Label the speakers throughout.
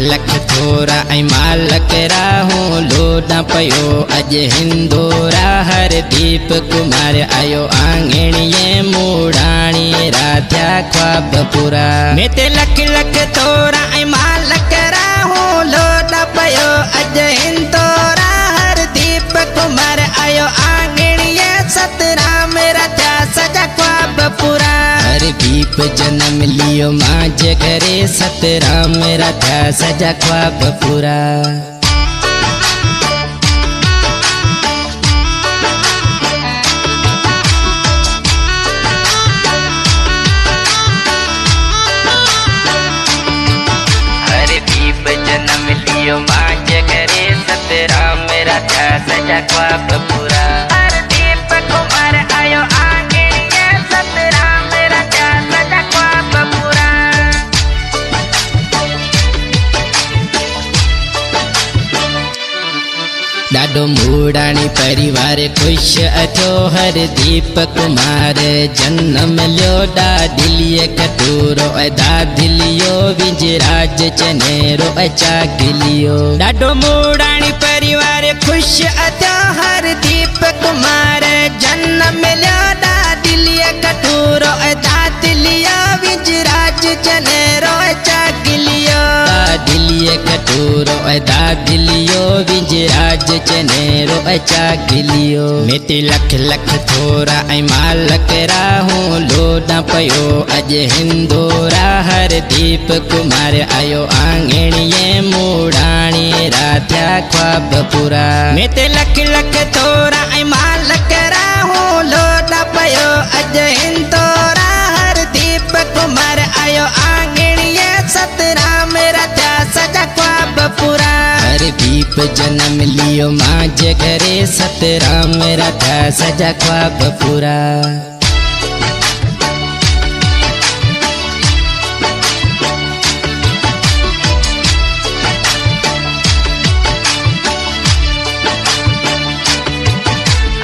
Speaker 1: लख थोरा ऐं मालक राहूं लोॾां पयो अॼु हिंदोरा हर दीप कुमार आयो आंगणीअ मूड़ाणी राध्या ख्वाब पूरा में ते लख लख थोरा ऐं मालक राहूं लोॾां पयो अॼु हिंदोरा हर दीप कुमार आयो आंगणीअ सतराम राध्या सजा ख्वाब पूरा हर दीप जन्म लियो मांझ करे सतराम राध्या सजा ख्वाब पूरा हर दीप जन्म लियो मांझ करे सतराम राध्या सजा ख्वाब पूरा हर दीप कुमार आयो आंगणीअ सतराम राध्या सजा ख्वाब पूरा ॾाढो मूड़ाणी परिवार खुश अथो हर दीप कुमार जन्म लियो ॾाढिलीअ कटूरो दादिलियो विजराज चनेरो चागिलियो ॾाढो मूड़ाणी परिवार खुश अथो हर दीप कुमार जन्म लियो ॾाढिलीअ कटूरो दादिलियो विजराज चनेरो चागिलियो दादिलिअ कटूरो दादिलियो विजराज चनेरो चागिलियो में ते लख लख थोरा ऐं मालक राहूं लोॾां पयो अॼु हिंदोरा हर दीप कुमार आयो आंगणीअ मूड़ाणी राध्या ख्वाब पूरा में ते लख लख थोरा ऐं मालक राहूं लोॾां पयो अॼु हिंदोरा हर दीप कुमार आयो आंगणीअ सतराम राध्या सजा ख्वाब पूरा हर दीप जन्म लियो मांझ करे सतराम राध्या सजा ख्वाब पूरा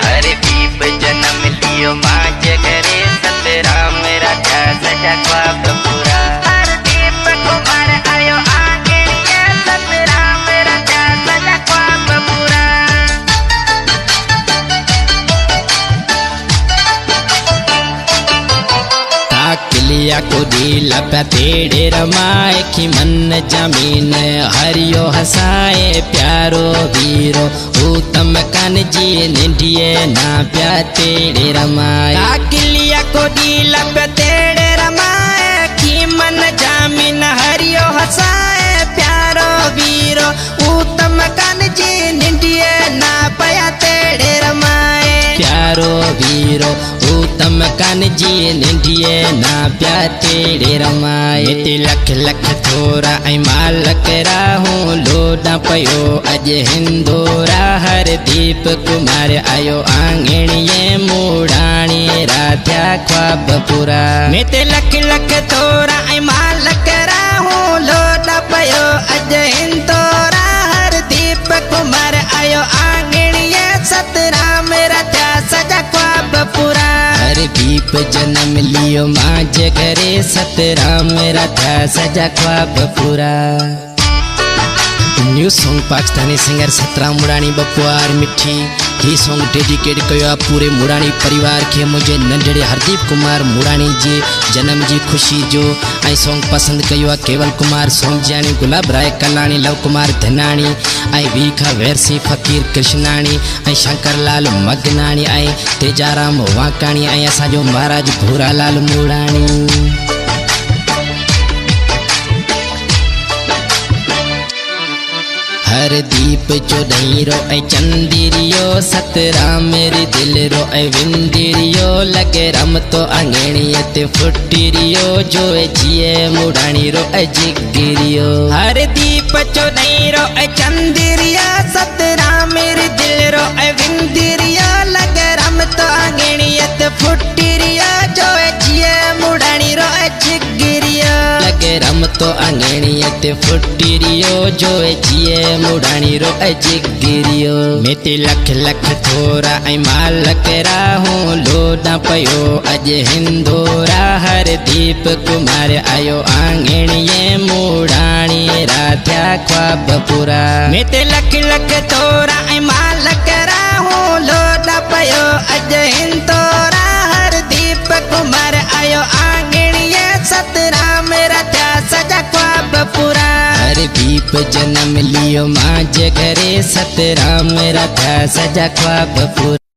Speaker 1: हर दीप जन्म लियो मांझ करे सतराम राध्या सजा ख्वाब पूरा हर दीप कुमार आयो आंगणीअ सतराम राध्या सजा ख्वाब पूरा काकलिया को दिला तेड़े रमाए की मन जमीन हरियो हसाए प्यारो वीरो उत्तम कान जी निंडिए ना प्या तेड़े रमाए काकलिया को दिला तेड़े रमाए की मन जमीन हरियो हसाए प्यारो वीरो उत्तम कान जी निंडिए ना पया तेड़े रमाए प्यारो वीरो उत्तम कान जी निंडिए ना प्या तेड़े रमाए ते लख लख थोरा ऐं मालक राहूं लोॾां पयो अॼु हिंदोरा हर दीप कुमार आयो आंगणीअ मूड़ाणी राध्या ख्वाब पूरा में ते लख लख थोरा ऐं मालक राहूं लोॾां पयो अॼु हिंदोरा हर दीप कुमार आयो आंगणीअ सतराम राध्या सजा ख्वाब पूरा हर दीप जन्म लियो मांझ करे सतराम राध्या सजा ख्वाब पूरा new song Pakistani singer Satram मुड़ाणी बपुआर मिठी ही सॉन्ग डेडिकेट कयो पूरे मुड़ाणी परिवार के मुझे नंढड़े हरदीप कुमार मुड़ाणी जी जन्म जी खुशी जो ऐं सॉन्ग पसंद कयो केवल कुमार सोमजानी गुलाब राय कलाणी लव कुमार धनाणी ऐं वीखा वेरसी फकीर कृष्णाणी ऐं शंकरलाल मगनाणी ऐं तेजाराम वाकाणी ऐं असांजो महाराज भूरालाल मुड़ाणी हर दीप चोॾहिरो ऐं चंदिरियो सतराम री दिलरो ऐं विंदिरियो लगे रमतो आंगणीअ ते फुटिरियो जो जिए मुड़ाणीरो ऐं जिगिरियो हर दीप चोॾहिरो ऐं चंदिरियो सतराम री दिलरो ऐं विंदिरियो लगे रमतो आंगणीअ ते फुटिरियो जो जिए मुड़ाणीरो ऐं जिगिरियो लगे रमतो आंगणीअ ते फुटिरियो जो जिए मुड़ाणीरो ऐं जिगिरियो में ते लख लख थोरा ऐं मालक राहूं लोॾां पयो अॼु हिंदोरा हर हरदीप कुमार आयो आंगणीए मूड़ाणी राध्या ख्वाब पूरा। मैं ते लख लख तोरा ऐं मालक राहूं लोड पयो अज हिन तोरा। हरदीप कुमार आयो आंगणीए सतराम राध्या सजा ख्वाब पूरा। हरदीप जन्म लियो मां जे घरे सतराम राध्या सजा ख्वाब पूरा।